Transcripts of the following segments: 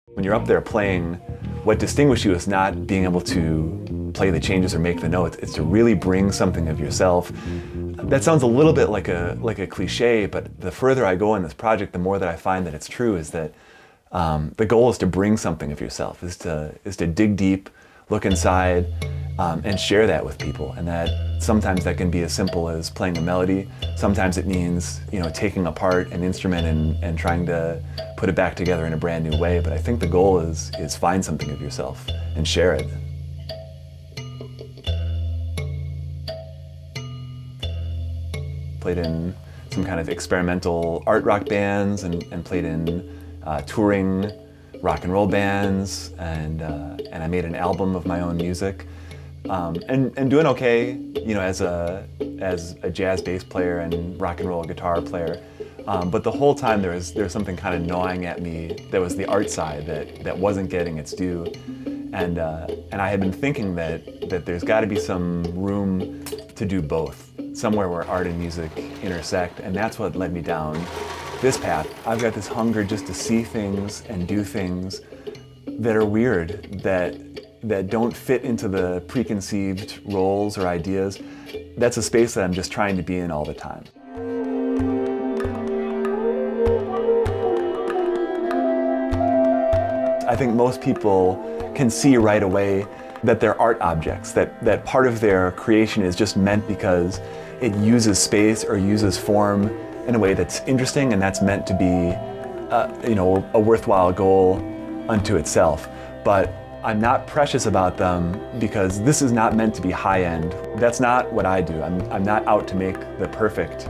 When you're up there playing, what distinguishes you is not being able to play the changes or make the notes. It's to really bring something of yourself. That sounds a little bit like a cliche, but the further I go in this project, the more that I find that it's true, is that the goal is to bring something of yourself, is to dig deep, look inside, and share that with people. And that sometimes that can be as simple as playing a melody. Sometimes it means, taking apart an instrument and trying to put it back together in a brand new way. But I think the goal is find something of yourself and share it. Played in some kind of experimental art rock bands and played in touring rock and roll bands, and I made an album of my own music, and doing okay, as a jazz bass player and rock and roll guitar player. But the whole time there was something kind of gnawing at me. That was the art side that wasn't getting its due, and I had been thinking that there's got to be some room to do both, somewhere where art and music intersect, and that's what led me down this path. I've got this hunger just to see things and do things that are weird, that don't fit into the preconceived roles or ideas. That's a space that I'm just trying to be in all the time. I think most people can see right away that they're art objects, that part of their creation is just meant because it uses space or uses form in a way that's interesting, and that's meant to be a worthwhile goal unto itself. But I'm not precious about them, because this is not meant to be high-end. That's not what I do. I'm not out to make the perfect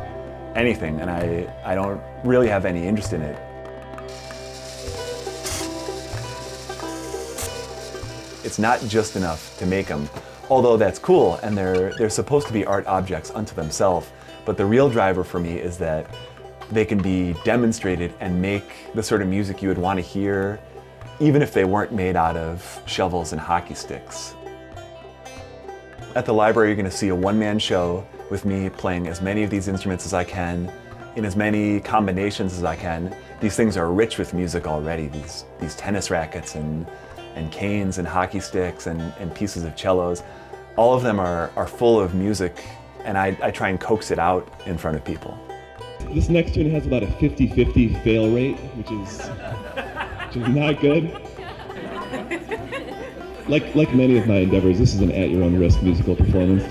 anything, and I don't really have any interest in it. It's not just enough to make them, although that's cool, and they're supposed to be art objects unto themselves. But the real driver for me is that they can be demonstrated and make the sort of music you would want to hear, even if they weren't made out of shovels and hockey sticks. At the library, you're going to see a one-man show with me playing as many of these instruments as I can, in as many combinations as I can. These things are rich with music already, these tennis rackets and canes and hockey sticks and pieces of cellos. All of them are full of music, and I try and coax it out in front of people. This next tune has about a 50-50 fail rate, which is not good. Like many of my endeavors, this is an at-your-own-risk musical performance.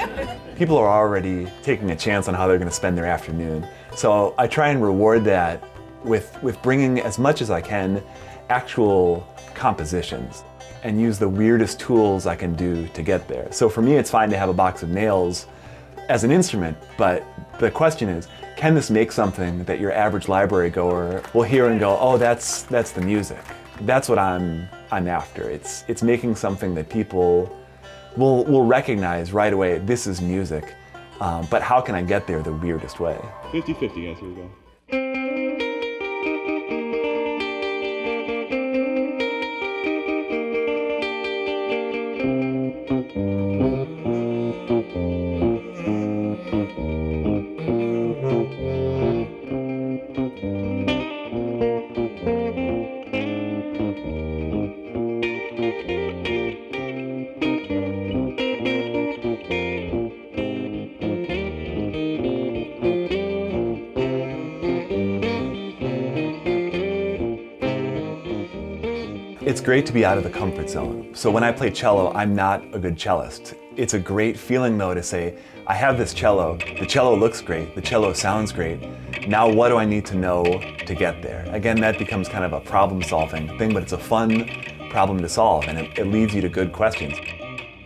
People are already taking a chance on how they're going to spend their afternoon. So I try and reward that with bringing, as much as I can, actual compositions, and use the weirdest tools I can do to get there. So for me, it's fine to have a box of nails as an instrument, but the question is, can this make something that your average library goer will hear and go, oh, that's the music. That's what I'm after. It's making something that people will recognize right away, this is music, but how can I get there the weirdest way? 50-50, guys, here we go. It's great to be out of the comfort zone. So when I play cello, I'm not a good cellist. It's a great feeling though to say, I have this cello, the cello looks great, the cello sounds great. Now what do I need to know to get there? Again, that becomes kind of a problem-solving thing, but it's a fun problem to solve, and it leads you to good questions.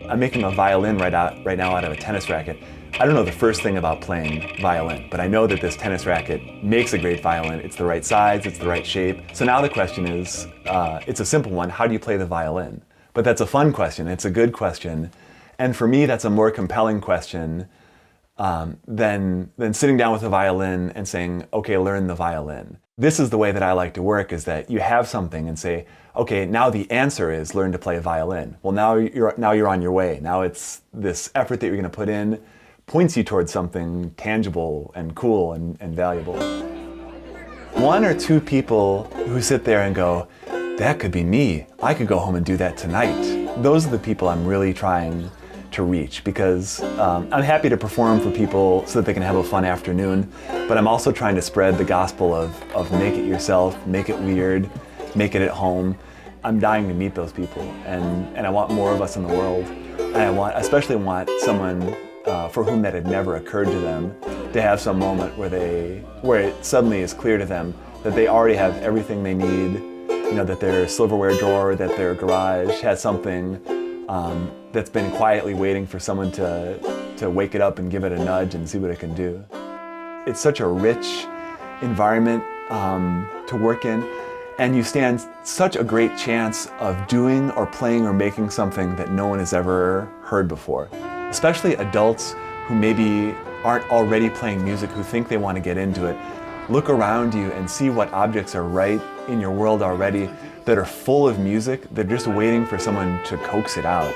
I'm making a violin right now out of a tennis racket. I don't know the first thing about playing violin, but I know that this tennis racket makes a great violin. It's the right size, it's the right shape. So now the question is, it's a simple one, how do you play the violin? But that's a fun question, it's a good question. And for me, that's a more compelling question than sitting down with a violin and saying, okay, learn the violin. This is the way that I like to work, is that you have something and say, okay, now the answer is learn to play violin. Well, now you're on your way. Now it's this effort that you're gonna put in points you towards something tangible and cool and valuable. One or two people who sit there and go, that could be me. I could go home and do that tonight. Those are the people I'm really trying to reach, because I'm happy to perform for people so that they can have a fun afternoon, but I'm also trying to spread the gospel of make it yourself, make it weird, make it at home. I'm dying to meet those people, and I want more of us in the world. And I especially want someone for whom that had never occurred to them to have some moment where it suddenly is clear to them that they already have everything they need, you know, that their silverware drawer, that their garage has something that's been quietly waiting for someone to wake it up and give it a nudge and see what it can do. It's such a rich environment to work in, and you stand such a great chance of doing or playing or making something that no one has ever heard before. Especially adults who maybe aren't already playing music, who think they want to get into it. Look around you and see what objects are right in your world already that are full of music. They're just waiting for someone to coax it out.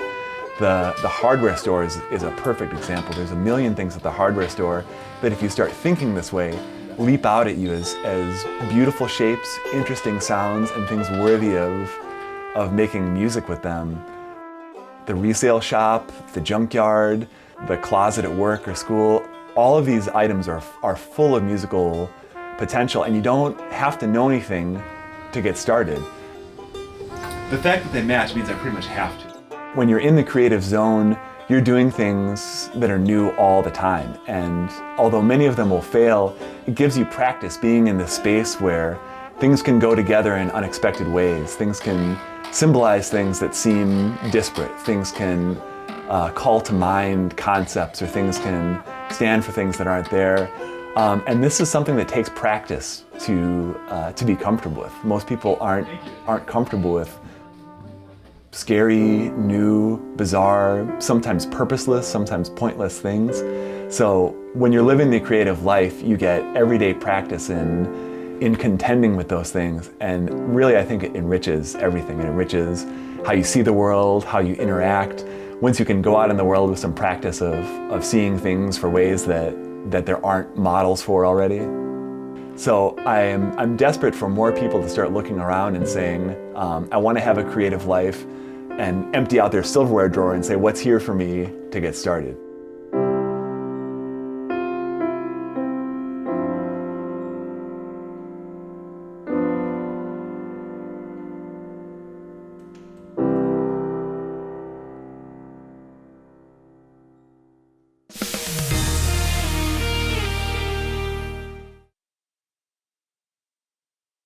The hardware store is a perfect example. There's a million things at the hardware store that, if you start thinking this way, leap out at you as beautiful shapes, interesting sounds, and things worthy of making music with them. The resale shop, the junkyard, the closet at work or school, all of these items are full of musical potential, and you don't have to know anything to get started. The fact that they match means I pretty much have to. When you're in the creative zone, you're doing things that are new all the time, and although many of them will fail, it gives you practice being in this space where things can go together in unexpected ways. Things can symbolize things that seem disparate. Things can call to mind concepts, or things can stand for things that aren't there. And this is something that takes practice to be comfortable with. Most people aren't comfortable with scary, new, bizarre, sometimes purposeless, sometimes pointless things. So when you're living the creative life, you get everyday practice in contending with those things. And really, I think it enriches everything. It enriches how you see the world, how you interact. Once you can go out in the world with some practice of seeing things for ways that there aren't models for already. So I'm desperate for more people to start looking around and saying, I want to have a creative life, and empty out their silverware drawer and say, what's here for me to get started?